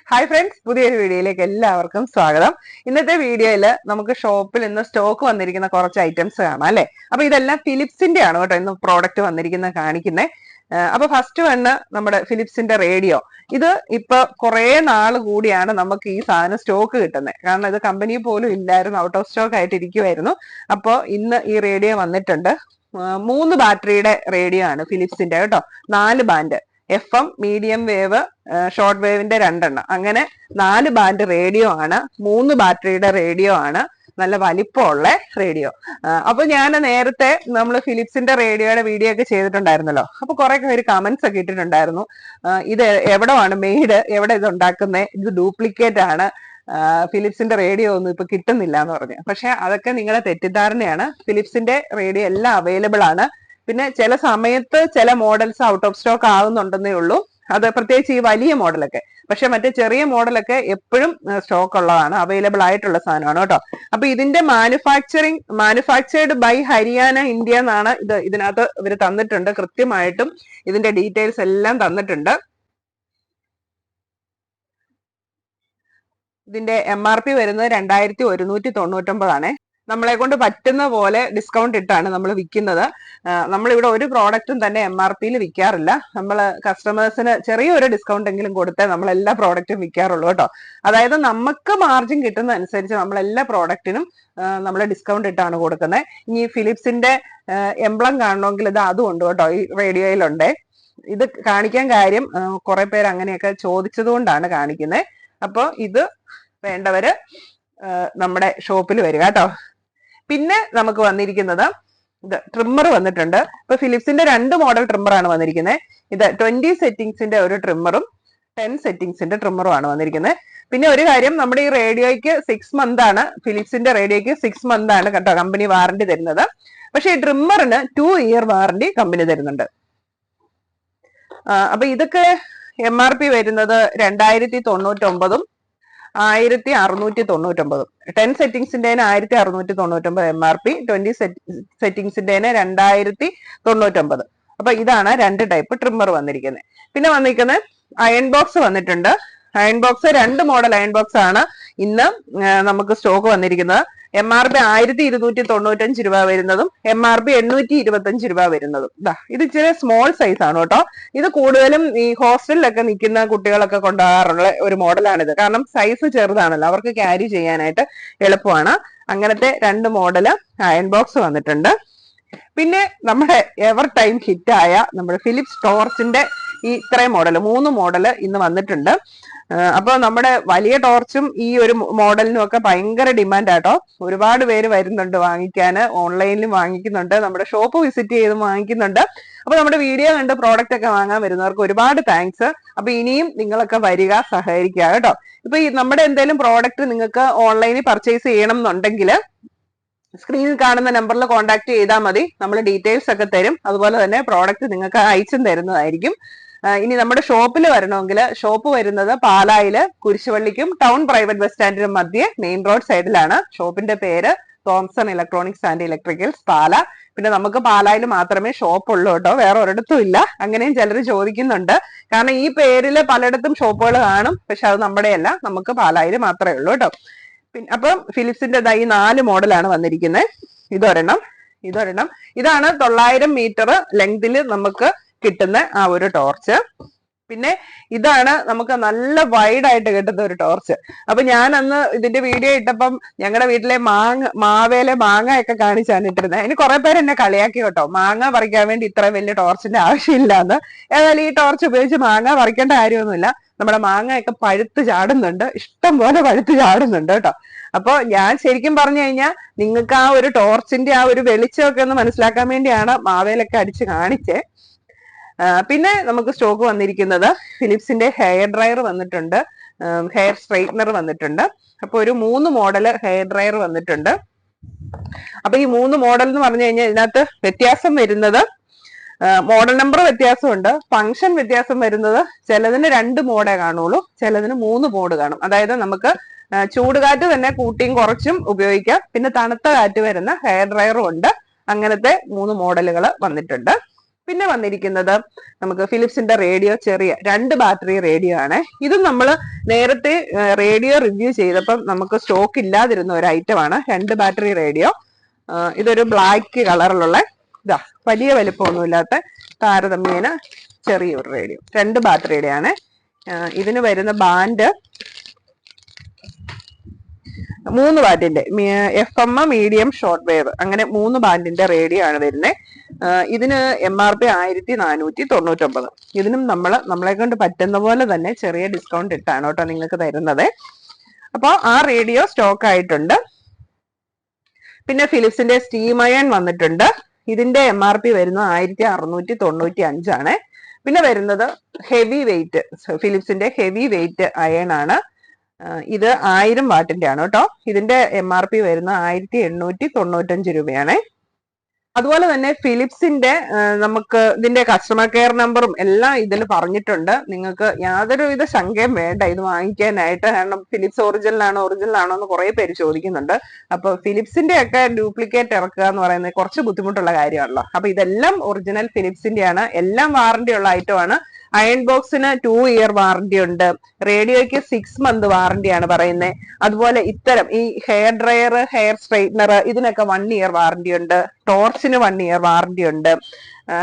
Hi friends, പുതിയൊരു വീഡിയോയിലേക്ക് എല്ലാവർക്കും സ്വാഗതം. ഇന്നത്തെ വീഡിയോയിൽ നമുക്ക് ഷോപ്പിൽ ഇന്ന് സ്റ്റോക്ക് വന്നിരിക്കുന്ന കുറച്ച് ഐറ്റംസ് കാണാം അല്ലെ. അപ്പൊ ഇതെല്ലാം ഫിലിപ്സിന്റെ ആണ് കേട്ടോ ഇന്ന് പ്രോഡക്റ്റ് വന്നിരിക്കുന്നത് കാണിക്കുന്നത്. അപ്പൊ ഫസ്റ്റ് വന്ന് നമ്മുടെ ഫിലിപ്സിന്റെ റേഡിയോ. ഇത് ഇപ്പൊ കുറെ നാള് കൂടിയാണ് നമുക്ക് ഈ സാധനം സ്റ്റോക്ക് കിട്ടുന്നത്. കാരണം ഇത് കമ്പനി പോലും ഇല്ലായിരുന്നു, ഔട്ട് ഓഫ് സ്റ്റോക്ക് ആയിട്ട് ഇരിക്കുമായിരുന്നു. അപ്പൊ ഇന്ന് ഈ റേഡിയോ വന്നിട്ടുണ്ട്. 3 ബാറ്ററിയുടെ റേഡിയോ ആണ് ഫിലിപ്സിന്റെ കേട്ടോ. 4 band FM, medium wave, short വേവിന്റെ 2 അങ്ങനെ 4 ബാൻഡ് റേഡിയോ ആണ്. 3 ബാറ്ററിയുടെ റേഡിയോ ആണ്. നല്ല വലിപ്പമുള്ള റേഡിയോ. അപ്പൊ ഞാൻ നേരത്തെ നമ്മൾ ഫിലിപ്സിന്റെ റേഡിയോയുടെ വീഡിയോ ഒക്കെ ചെയ്തിട്ടുണ്ടായിരുന്നല്ലോ. അപ്പൊ കുറെ പേര് കമന്റ്സ് ഒക്കെ ഇട്ടിട്ടുണ്ടായിരുന്നു, ഇത് എവിടെയാണ് മെയ്ഡ്, എവിടെ ഇത് ഉണ്ടാക്കുന്നത്, ഇത് ഡ്യൂപ്ലിക്കേറ്റ് ആണ്, ഫിലിപ്സിന്റെ റേഡിയോ ഒന്നും ഇപ്പൊ കിട്ടുന്നില്ല എന്ന് പറഞ്ഞു. പക്ഷെ അതൊക്കെ നിങ്ങളുടെ തെറ്റിദ്ധാരണയാണ്. ഫിലിപ്സിന്റെ റേഡിയോ എല്ലാം അവൈലബിൾ ആണ്. പിന്നെ ചില സമയത്ത് ചില മോഡൽസ് ഔട്ട് ഓഫ് സ്റ്റോക്ക് ആവുന്നുണ്ടെന്നേ ഉള്ളൂ. അത് പ്രത്യേകിച്ച് ഈ വലിയ മോഡലൊക്കെ. പക്ഷെ മറ്റേ ചെറിയ മോഡലൊക്കെ എപ്പോഴും സ്റ്റോക്ക് ഉള്ളതാണ്, അവൈലബിൾ ആയിട്ടുള്ള സാധനമാണ് കേട്ടോ. അപ്പൊ ഇതിന്റെ മാനുഫാക്ചേർഡ് ബൈ ഹരിയാന ഇന്ത്യ എന്നാണ് ഇതിനകത്ത് ഇവർ തന്നിട്ടുണ്ട്. കൃത്യമായിട്ടും ഇതിന്റെ ഡീറ്റെയിൽസ് എല്ലാം തന്നിട്ടുണ്ട്. ഇതിന്റെ MRP വരുന്നത് 2199 ആണ്. നമ്മളെ കൊണ്ട് പറ്റുന്ന പോലെ ഡിസ്കൗണ്ട് ഇട്ടാണ് നമ്മൾ വിൽക്കുന്നത്. നമ്മളിവിടെ ഒരു പ്രോഡക്റ്റും തന്നെ MRP-യിൽ വിൽക്കാറില്ല. നമ്മൾ കസ്റ്റമേഴ്സിന് ചെറിയൊരു ഡിസ്കൗണ്ട് എങ്കിലും കൊടുത്തേ നമ്മൾ എല്ലാ പ്രോഡക്റ്റും വിൽക്കാറുള്ളൂ കേട്ടോ. അതായത് നമുക്ക് മാർജിൻ കിട്ടുന്ന അനുസരിച്ച് നമ്മൾ എല്ലാ പ്രോഡക്റ്റിനും നമ്മൾ ഡിസ്കൗണ്ട് ഇട്ടാണ് കൊടുക്കുന്നത്. ഇനി ഫിലിപ്സിന്റെ എംബ്ലം കാണണമെങ്കിൽ ഇത് അതും ഉണ്ട് കേട്ടോ, ഈ റേഡിയോയിലുണ്ട്. ഇത് കാണിക്കാൻ കാര്യം കുറെ പേര് അങ്ങനെയൊക്കെ ചോദിച്ചത് കൊണ്ടാണ് കാണിക്കുന്നത്. അപ്പൊ ഇത് വേണ്ടവര് നമ്മുടെ ഷോപ്പിൽ വരിക കേട്ടോ. പിന്നെ നമുക്ക് വന്നിരിക്കുന്നത് ഇത് ട്രിമ്മർ വന്നിട്ടുണ്ട്. ഇപ്പൊ ഫിലിപ്സിന്റെ 2 മോഡൽ ട്രിമ്മറാണ് വന്നിരിക്കുന്നത്. ഇത് 20 സെറ്റിംഗ്സിന്റെ ഒരു ട്രിമ്മറും 10 സെറ്റിംഗ്സിന്റെ ട്രിമ്മറും ആണ് വന്നിരിക്കുന്നത്. പിന്നെ ഒരു കാര്യം, നമ്മുടെ ഈ റേഡിയോയ്ക്ക് 6 മന്ത് ആണ്, ഫിലിപ്സിന്റെ റേഡിയോയ്ക്ക് 6 മന്ത് ആണ് കേട്ടോ കമ്പനി വാറണ്ടി തരുന്നത്. പക്ഷെ ഈ ട്രിമ്മറിന് 2 ഇയർ വാറണ്ടി കമ്പനി തരുന്നുണ്ട്. അപ്പൊ ഇതൊക്കെ MRP വരുന്നത് 2099, 1699. 10 സെറ്റിംഗ്സിന്റെ 1699 MRP, 20 സെറ്റിംഗ്സിന്റെ 2099. അപ്പൊ ഇതാണ് 2 ടൈപ്പ് ട്രിമ്മർ വന്നിരിക്കുന്നത്. പിന്നെ വന്നിരിക്കുന്നത് അയൺ ബോക്സ് വന്നിട്ടുണ്ട്. Iron box 2 model iron box ആണ് ഇന്ന് നമുക്ക് സ്റ്റോക്ക് വന്നിരിക്കുന്നത്. MRP 1295 രൂപ വരുന്നതും MRP 825 രൂപ വരുന്നതും. ഇത് ഇച്ചിരി സ്മോൾ സൈസ് ആണ് കേട്ടോ. ഇത് കൂടുതലും ഈ ഹോസ്റ്റലിലൊക്കെ നിൽക്കുന്ന കുട്ടികളൊക്കെ കൊണ്ടുപോകാറുള്ള ഒരു മോഡലാണിത്. കാരണം സൈസ് ചെറുതാണല്ലോ, അവർക്ക് ക്യാരി ചെയ്യാനായിട്ട് എളുപ്പമാണ്. അങ്ങനത്തെ 2 മോഡല് അയൺ ബോക്സ് വന്നിട്ടുണ്ട്. പിന്നെ നമ്മുടെ എവർ ടൈം ഹിറ്റായ നമ്മുടെ ഫിലിപ്സ് ടോർച്ചിന്റെ ഈ ഇത്രയും മോഡല് 3 മോഡല് ഇന്ന് വന്നിട്ടുണ്ട്. അപ്പൊ നമ്മുടെ വലിയ ടോർച്ചും ഈ ഒരു മോഡലിനും ഒക്കെ ഭയങ്കര ഡിമാൻഡ് ആട്ടോ. ഒരുപാട് പേര് വരുന്നുണ്ട് വാങ്ങിക്കാന്, ഓൺലൈനിലും വാങ്ങിക്കുന്നുണ്ട്, നമ്മുടെ ഷോപ്പ് വിസിറ്റ് ചെയ്ത് വാങ്ങിക്കുന്നുണ്ട്. അപ്പൊ നമ്മുടെ വീഡിയോ കണ്ട് പ്രോഡക്റ്റ് ഒക്കെ വാങ്ങാൻ വരുന്നവർക്ക് ഒരുപാട് താങ്ക്സ്. അപ്പൊ ഇനിയും നിങ്ങളൊക്കെ വരിക, സഹകരിക്കുക കേട്ടോ. ഇപ്പൊ ഈ നമ്മുടെ എന്തെങ്കിലും പ്രോഡക്റ്റ് നിങ്ങൾക്ക് ഓൺലൈനിൽ പർച്ചേസ് ചെയ്യണം എന്നുണ്ടെങ്കിൽ സ്ക്രീനിൽ കാണുന്ന നമ്പറിൽ കോൺടാക്ട് ചെയ്താൽ മതി. നമ്മൾ ഡീറ്റെയിൽസ് ഒക്കെ തരും. അതുപോലെ തന്നെ പ്രോഡക്റ്റ് നിങ്ങൾക്ക് അയച്ചും തരുന്നതായിരിക്കും. ഇനി നമ്മുടെ ഷോപ്പിൽ വരണമെങ്കിൽ ഷോപ്പ് വരുന്നത് പാലായില് കുരിശുപള്ളിക്കും ടൗൺ പ്രൈവറ്റ് ബസ് സ്റ്റാൻഡിനും മധ്യേ മെയിൻ റോഡ് സൈഡിലാണ്. ഷോപ്പിന്റെ പേര് തോംസൺ ഇലക്ട്രോണിക്സ് ആൻഡ് ഇലക്ട്രിക്കൽസ് പാല. പിന്നെ നമുക്ക് പാലായിൽ മാത്രമേ ഷോപ്പ് ഉള്ളൂ കേട്ടോ, വേറെ ഒരിടത്തും ഇല്ല. അങ്ങനെയും ചിലർ ചോദിക്കുന്നുണ്ട്. കാരണം ഈ പേരിൽ പലയിടത്തും ഷോപ്പുകൾ കാണും, പക്ഷെ അത് നമ്മുടെയല്ല, നമുക്ക് പാലായിൽ മാത്രമേ ഉള്ളൂ കേട്ടോ. പിന്നെ അപ്പം ഫിലിപ്സിന്റെ ഈ 4 മോഡലാണ് വന്നിരിക്കുന്നത്. ഇതൊരെണ്ണം. ഇതാണ് 900 മീറ്റർ ലെങ്തിൽ നമുക്ക് കിട്ടുന്ന ആ ഒരു ടോർച്ച്. പിന്നെ ഇതാണ് നമുക്ക് നല്ല വൈഡ് ആയിട്ട് കിട്ടുന്ന ഒരു ടോർച്ച്. അപ്പൊ ഞാൻ അന്ന് ഇതിന്റെ വീഡിയോ ഇട്ടപ്പം ഞങ്ങളുടെ വീട്ടിലെ മാവേലെ മാങ്ങ ഒക്കെ കാണിച്ചാണ് ഇട്ടിരുന്നത്. അതിന് കുറെ പേര് എന്നെ കളിയാക്കി കേട്ടോ, മാങ്ങ പറിക്കാൻ വേണ്ടി ഇത്ര വലിയ ടോർച്ചിന്റെ ആവശ്യമില്ലാന്ന്. ഏതായാലും ഈ ടോർച്ച് ഉപയോഗിച്ച് മാങ്ങ പറിക്കേണ്ട കാര്യമൊന്നുമില്ല. നമ്മുടെ മാങ്ങയൊക്കെ പഴുത്ത് ചാടുന്നുണ്ട്, ഇഷ്ടം പോലെ പഴുത്ത് ചാടുന്നുണ്ട് കേട്ടോ. അപ്പൊ ഞാൻ ശരിക്കും പറഞ്ഞു കഴിഞ്ഞാൽ നിങ്ങൾക്ക് ആ ഒരു ടോർച്ചിന്റെ ആ ഒരു വെളിച്ചമൊക്കെ ഒന്ന് മനസ്സിലാക്കാൻ വേണ്ടിയാണ് മാവേലൊക്കെ അടിച്ച് കാണിച്ചേ. പിന്നെ നമുക്ക് സ്റ്റോക്ക് വന്നിരിക്കുന്നത് ഫിലിപ്സിന്റെ ഹെയർ ഡ്രയർ വന്നിട്ടുണ്ട്, ഹെയർ സ്ട്രെയിറ്റ്നർ വന്നിട്ടുണ്ട്. അപ്പൊ ഒരു 3 മോഡല് ഹെയർ ഡ്രയർ വന്നിട്ടുണ്ട്. അപ്പൊ ഈ 3 മോഡൽ എന്ന് പറഞ്ഞു കഴിഞ്ഞാൽ ഇതിനകത്ത് വ്യത്യാസം വരുന്നത് മോഡൽ നമ്പർ വ്യത്യാസമുണ്ട്, ഫംഗ്ഷൻ വ്യത്യാസം വരുന്നത് ചിലതിന് 2 മോഡേ കാണുള്ളൂ, ചിലതിന് 3 മോഡ് കാണും. അതായത് നമുക്ക് ചൂടുകാറ്റ് തന്നെ കൂട്ടിയും കുറച്ചും ഉപയോഗിക്കാം. പിന്നെ തണുത്ത കാറ്റ് വരുന്ന ഹെയർ ഡ്രയറും ഉണ്ട്. അങ്ങനത്തെ 3 മോഡലുകൾ വന്നിട്ടുണ്ട്. പിന്നെ വന്നിരിക്കുന്നത് നമുക്ക് ഫിലിപ്സിന്റെ റേഡിയോ, ചെറിയ 2 ബാറ്ററി റേഡിയോ ആണ്. ഇതും നമ്മൾ നേരത്തെ റേഡിയോ റിവ്യൂ ചെയ്തപ്പം നമുക്ക് സ്റ്റോക്ക് ഇല്ലാതിരുന്ന ഒരു ഐറ്റം ആണ് 2 ബാറ്ററി റേഡിയോ. ഇതൊരു ബ്ലാക്ക് കളറിലുള്ള ഇതാ, വലിയ വലിപ്പമൊന്നുമില്ലാത്ത താരതമ്യേന ചെറിയൊരു റേഡിയോ, 2 ബാറ്ററിയുടെ ആണ്. ഇതിന് വരുന്ന band 3 ബാൻഡിന്റെ FM, medium, short wave, അങ്ങനെ 3 ബാൻഡിന്റെ റേഡിയോ ആണ് വരുന്നത്. ഇതിന് MRP 1499. ഇതിനും നമ്മളെ കൊണ്ട് പറ്റുന്ന പോലെ തന്നെ ചെറിയ ഡിസ്കൗണ്ട് ഇട്ടാണ് കേട്ടോ നിങ്ങൾക്ക് തരുന്നത്. അപ്പോൾ ആ റേഡിയോ സ്റ്റോക്ക് ആയിട്ടുണ്ട്. പിന്നെ ഫിലിപ്സിന്റെ സ്റ്റീം അയൺ വന്നിട്ടുണ്ട്. ഇതിന്റെ MRP വരുന്നത് 1695 ആണ്. പിന്നെ വരുന്നത് ഹെവി വെയിറ്റ്, ഫിലിപ്സിന്റെ ഹെവി വെയിറ്റ് അയൺ ആണ്. ഇത് 1000 വാട്ടിന്റെ ആണ് കേട്ടോ. ഇതിന്റെ MRP വരുന്നത് 1895 രൂപയാണ്. അതുപോലെ തന്നെ ഫിലിപ്സിന്റെ നമുക്ക് ഇതിന്റെ കസ്റ്റമർ കെയർ നമ്പറും എല്ലാം ഇതിൽ പറഞ്ഞിട്ടുണ്ട്. നിങ്ങൾക്ക് യാതൊരുവിധ ശങ്കയും വേണ്ട ഇത് വാങ്ങിക്കാനായിട്ട്. കാരണം ഫിലിപ്സ് ഒറിജിനൽ ആണോ എന്ന് കുറെ പേര് ചോദിക്കുന്നുണ്ട്. അപ്പൊ ഫിലിപ്സിന്റെ ഒക്കെ ഡ്യൂപ്ലിക്കേറ്റ് ഇറക്കുക എന്ന് പറയുന്നത് കുറച്ച് ബുദ്ധിമുട്ടുള്ള കാര്യമാണല്ലോ. അപ്പൊ ഇതെല്ലാം ഒറിജിനൽ ഫിലിപ്സിന്റെ ആണ്, എല്ലാം വാറന്റി ഉള്ള ഐറ്റം ആണ്. അയൺ ബോക്സിന് 2 ഇയർ വാറന്റി ഉണ്ട്. റേഡിയോയ്ക്ക് 6 മന്ത് വാറന്റി ആണ് പറയുന്നത്. അതുപോലെ ഇത്തരം ഈ ഹെയർ ഡ്രയർ, ഹെയർ സ്ട്രെയിറ്റ്നർ ഇതിനൊക്കെ 1 ഇയർ വാറന്റി ഉണ്ട്. ടോർച്ചിന് 1 ഇയർ വാറന്റി ഉണ്ട്.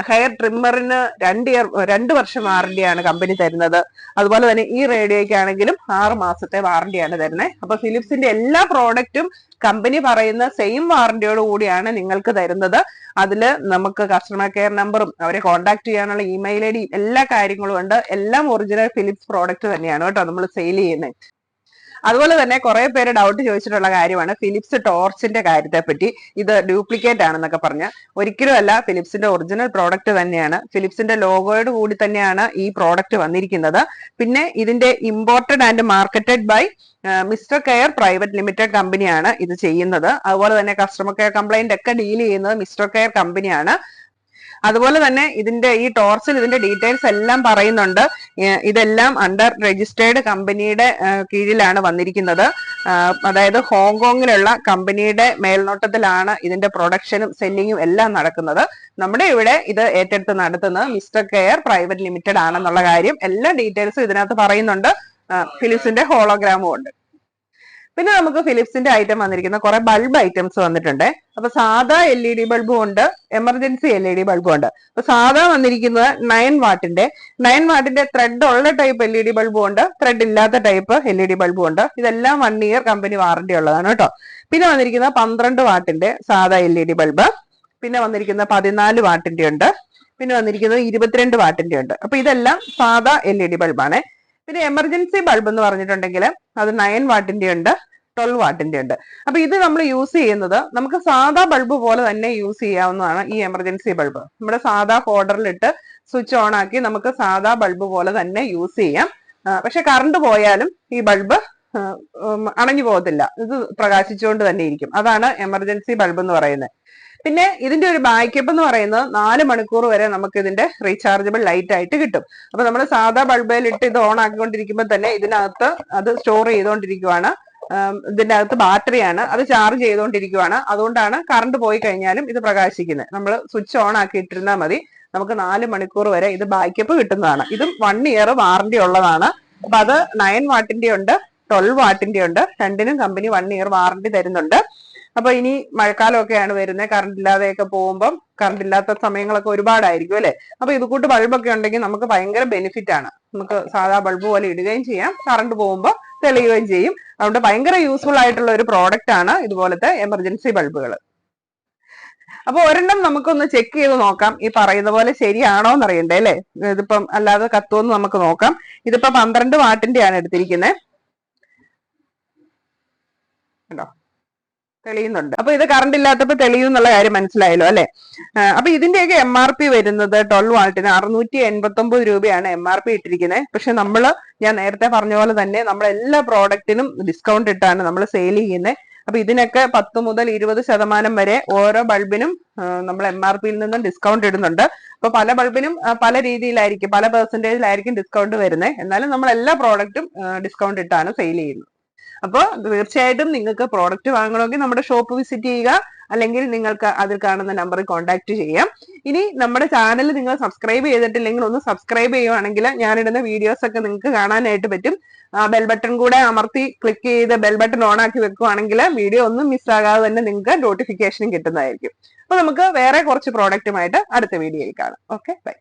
ഹെയർ ട്രിമ്മറിന് 2 വർഷം വാറന്റിയാണ് കമ്പനി തരുന്നത്. അതുപോലെ തന്നെ ഈ റേഡിയോയ്ക്കാണെങ്കിലും 6 മാസത്തെ വാറന്റിയാണ് തരുന്നത്. അപ്പൊ ഫിലിപ്സിന്റെ എല്ലാ പ്രോഡക്റ്റും കമ്പനി പറയുന്ന സെയിം വാറന്റിയോട് കൂടിയാണ് നിങ്ങൾക്ക് തരുന്നത്. അതില് നമുക്ക് കസ്റ്റമർ കെയർ നമ്പറും അവരെ കോൺടാക്ട് ചെയ്യാനുള്ള ഇമെയിൽ ID എല്ലാ കാര്യങ്ങളും ഉണ്ട്. എല്ലാം ഒറിജിനൽ ഫിലിപ്സ് പ്രോഡക്റ്റ് തന്നെയാണ് കേട്ടോ നമ്മൾ സെയിൽ ചെയ്യുന്നത്. അതുപോലെ തന്നെ കുറെ പേര് ഡൗട്ട് ചോദിച്ചിട്ടുള്ള കാര്യമാണ് ഫിലിപ്സ് ടോർച്ചിന്റെ കാര്യത്തെ പറ്റി. ഇത് ഡ്യൂപ്ലിക്കേറ്റ് ആണെന്നൊക്കെ പറഞ്ഞ് ഒരിക്കലും അല്ല, ഫിലിപ്സിന്റെ ഒറിജിനൽ പ്രോഡക്റ്റ് തന്നെയാണ്. ഫിലിപ്സിന്റെ ലോഗോയോട് കൂടി തന്നെയാണ് ഈ പ്രോഡക്റ്റ് വന്നിരിക്കുന്നത്. പിന്നെ ഇതിന്റെ imported and marketed by Mister Care private limited കമ്പനിയാണ് ഇത് ചെയ്യുന്നത്. അതുപോലെ തന്നെ കസ്റ്റമർ കെയർ കംപ്ലൈന്റ് ഒക്കെ ഡീൽ ചെയ്യുന്നത് മിസ്റ്റർ കെയർ കമ്പനിയാണ്. അതുപോലെ തന്നെ ഇതിന്റെ ഈ ടോർച്ചിൽ ഇതിന്റെ ഡീറ്റെയിൽസ് എല്ലാം പറയുന്നുണ്ട്. ഇതെല്ലാം അണ്ടർ രജിസ്റ്റേർഡ് കമ്പനിയുടെ കീഴിലാണ് വന്നിരിക്കുന്നത്. അതായത് ഹോങ്കോങ്ങിലുള്ള കമ്പനിയുടെ മേൽനോട്ടത്തിലാണ് ഇതിന്റെ പ്രൊഡക്ഷനും സെല്ലിങ്ങും എല്ലാം നടക്കുന്നത്. നമ്മുടെ ഇവിടെ ഇത് ഏറ്റെടുത്ത് നടത്തുന്നത് മിസ്റ്റർ കെയർ പ്രൈവറ്റ് ലിമിറ്റഡ് ആണെന്നുള്ള കാര്യം എല്ലാ ഡീറ്റെയിൽസും ഇതിനകത്ത് പറയുന്നുണ്ട്. ഫിലിപ്സിന്റെ ഹോളോഗ്രാമും ഉണ്ട്. പിന്നെ നമുക്ക് ഫിലിപ്സിന്റെ ഐറ്റം വന്നിരിക്കുന്ന കുറെ ബൾബ് ഐറ്റംസ് വന്നിട്ടുണ്ട്. അപ്പൊ സാധാ LED ബൾബും ഉണ്ട്, എമർജൻസി LED ബൾബും ഉണ്ട്. അപ്പൊ സാധാ വന്നിരിക്കുന്നത് 9 വാട്ടിന്റെ ത്രെഡ് ഉള്ള ടൈപ്പ് LED ബൾബും ഉണ്ട്, ത്രെഡ് ഇല്ലാത്ത ടൈപ്പ് LED ബൾബും ഉണ്ട്. ഇതെല്ലാം 1 ഇയർ കമ്പനി വാറന്റി ഉള്ളതാണ് കേട്ടോ. പിന്നെ വന്നിരിക്കുന്ന 12 വാട്ടിന്റെ സാധാ LED ബൾബ്, പിന്നെ വന്നിരിക്കുന്ന 14 വാട്ടിന്റെ ഉണ്ട്, പിന്നെ വന്നിരിക്കുന്നത് 22 വാട്ടിന്റെ ഉണ്ട്. അപ്പൊ ഇതെല്ലാം സാധാ LED ബൾബാണ്. പിന്നെ എമർജൻസി ബൾബ് എന്ന് പറഞ്ഞിട്ടുണ്ടെങ്കിൽ അത് 9 വാട്ടിന്റെ ഉണ്ട്, 12 വാട്ടിന്റെ ഉണ്ട്. അപ്പൊ ഇത് നമ്മൾ യൂസ് ചെയ്യുന്നത് നമുക്ക് സാധാ ബൾബ് പോലെ തന്നെ യൂസ് ചെയ്യാവുന്നതാണ്. ഈ എമർജൻസി ബൾബ് നമ്മുടെ സാധാ ഹോൾഡറിലിട്ട് സ്വിച്ച് ഓൺ ആക്കി നമുക്ക് സാധാ ബൾബ് പോലെ തന്നെ യൂസ് ചെയ്യാം. പക്ഷെ കറണ്ട് പോയാലും ഈ ബൾബ് അണഞ്ഞു പോകത്തില്ല, ഇത് പ്രകാശിച്ചുകൊണ്ട് തന്നെ ഇരിക്കും. അതാണ് എമർജൻസി ബൾബ് എന്ന് പറയുന്നത്. പിന്നെ ഇതിന്റെ ഒരു ബാക്കപ്പ് എന്ന് പറയുന്നത് 4 മണിക്കൂർ വരെ നമുക്ക് ഇതിന്റെ റീചാർജബിൾ ലൈറ്റ് ആയിട്ട് കിട്ടും. അപ്പൊ നമ്മൾ സാധാ ബൾബിൽ ഇട്ട് ഇത് ഓൺ ആക്കിക്കൊണ്ടിരിക്കുമ്പോൾ തന്നെ ഇതിനകത്ത് അത് സ്റ്റോർ ചെയ്തുകൊണ്ടിരിക്കുവാണ്. ഇതിന്റെ അകത്ത് ബാറ്ററിയാണ്, അത് ചാർജ് ചെയ്തുകൊണ്ടിരിക്കുവാണ്. അതുകൊണ്ടാണ് കറണ്ട് പോയി കഴിഞ്ഞാലും ഇത് പ്രകാശിക്കുന്നത്. നമ്മൾ സ്വിച്ച് ഓൺ ആക്കി ഇട്ടിരുന്നാൽ മതി, നമുക്ക് 4 മണിക്കൂർ വരെ ഇത് ബാക്കപ്പ് കിട്ടുന്നതാണ്. ഇതും 1 ഇയർ വാറന്റി ഉള്ളതാണ്. അപ്പൊ അത് 9 വാട്ടിന്റെ ഉണ്ട്, 12 വാട്ടിന്റെ ഉണ്ട്. രണ്ടിനും കമ്പനി 1 ഇയർ വാറന്റി തരുന്നുണ്ട്. അപ്പൊ ഇനി മഴക്കാലമൊക്കെയാണ് വരുന്നത്, കറണ്ട് ഇല്ലാതെയൊക്കെ പോകുമ്പോൾ, കറണ്ട് ഇല്ലാത്ത സമയങ്ങളൊക്കെ ഒരുപാടായിരിക്കും അല്ലെ. അപ്പൊ ഇത് കൂട്ട് ബൾബൊക്കെ ഉണ്ടെങ്കിൽ നമുക്ക് ഭയങ്കര ബെനിഫിറ്റ് ആണ്. നമുക്ക് സാധാ ബൾബ് പോലെ ഇടുകയും ചെയ്യാം, കറണ്ട് പോകുമ്പോൾ തെളിയുകയും ചെയ്യും. അതുകൊണ്ട് ഭയങ്കര യൂസ്ഫുൾ ആയിട്ടുള്ള ഒരു പ്രോഡക്റ്റ് ആണ് ഇതുപോലത്തെ എമർജൻസി ബൾബുകൾ. അപ്പൊ ഒരെണ്ണം നമുക്കൊന്ന് ചെക്ക് ചെയ്ത് നോക്കാം, ഈ പറയുന്ന പോലെ ശരിയാണോ എന്ന് അറിയണ്ടേ അല്ലെ. ഇതിപ്പം അല്ലാതെ കത്തുമെന്ന് നമുക്ക് നോക്കാം. ഇതിപ്പോ 12 വാട്ടിന്റെ ആണ് എടുത്തിരിക്കുന്നത് കേട്ടോ, തെളിയുന്നുണ്ട്. അപ്പൊ ഇത് കറണ്ട് ഇല്ലാത്തപ്പോ തെളിയും എന്നുള്ള കാര്യം മനസ്സിലായല്ലോ അല്ലെ. അപ്പൊ ഇതിന്റെയൊക്കെ MRP വരുന്നത് 12 വാട്ടിന് 689 രൂപയാണ് MRP ഇട്ടിരിക്കുന്നത്. പക്ഷെ ഞാൻ നേരത്തെ പറഞ്ഞ പോലെ തന്നെ നമ്മൾ എല്ലാ പ്രോഡക്റ്റിനും ഡിസ്കൗണ്ട് ഇട്ടാണ് നമ്മൾ സെയിൽ ചെയ്യുന്നത്. അപ്പൊ ഇതിനൊക്കെ 10 മുതൽ 20% വരെ ഓരോ ബൾബിനും നമ്മൾ MRPയിൽ നിന്നും ഡിസ്കൗണ്ട് ഇടുന്നുണ്ട്. അപ്പൊ പല ബൾബിനും പല രീതിയിലായിരിക്കും, പല പെർസെന്റേജിലായിരിക്കും ഡിസ്കൗണ്ട് വരുന്നത്. എന്നാലും നമ്മൾ എല്ലാ പ്രോഡക്റ്റും ഡിസ്കൗണ്ട് ഇട്ടാണ് സെയിൽ ചെയ്യുന്നത്. അപ്പോൾ തീർച്ചയായിട്ടും നിങ്ങൾക്ക് പ്രോഡക്റ്റ് വാങ്ങണമെങ്കിൽ നമ്മുടെ ഷോപ്പ് വിസിറ്റ് ചെയ്യുക. അല്ലെങ്കിൽ നിങ്ങൾക്ക് അതിൽ കാണുന്ന നമ്പറിൽ കോൺടാക്ട് ചെയ്യാം. ഇനി നമ്മുടെ ചാനൽ നിങ്ങൾ സബ്സ്ക്രൈബ് ചെയ്തിട്ടില്ലെങ്കിൽ ഒന്ന് സബ്സ്ക്രൈബ് ചെയ്യുവാണെങ്കിൽ ഞാനിടുന്ന വീഡിയോസ് ഒക്കെ നിങ്ങൾക്ക് കാണാനായിട്ട് പറ്റും. ബെൽ ബട്ടൺ കൂടെ അമർത്തി ക്ലിക്ക് ചെയ്ത് ബെൽ ബട്ടൺ ഓൺ ആക്കി വെക്കുവാണെങ്കിൽ വീഡിയോ ഒന്നും മിസ്സാകാതെ തന്നെ നിങ്ങൾക്ക് നോട്ടിഫിക്കേഷൻ കിട്ടുന്നതായിരിക്കും. അപ്പൊ നമുക്ക് വേറെ കുറച്ച് പ്രോഡക്റ്റുമായിട്ട് അടുത്ത വീഡിയോയിൽ കാണാം. Okay, by.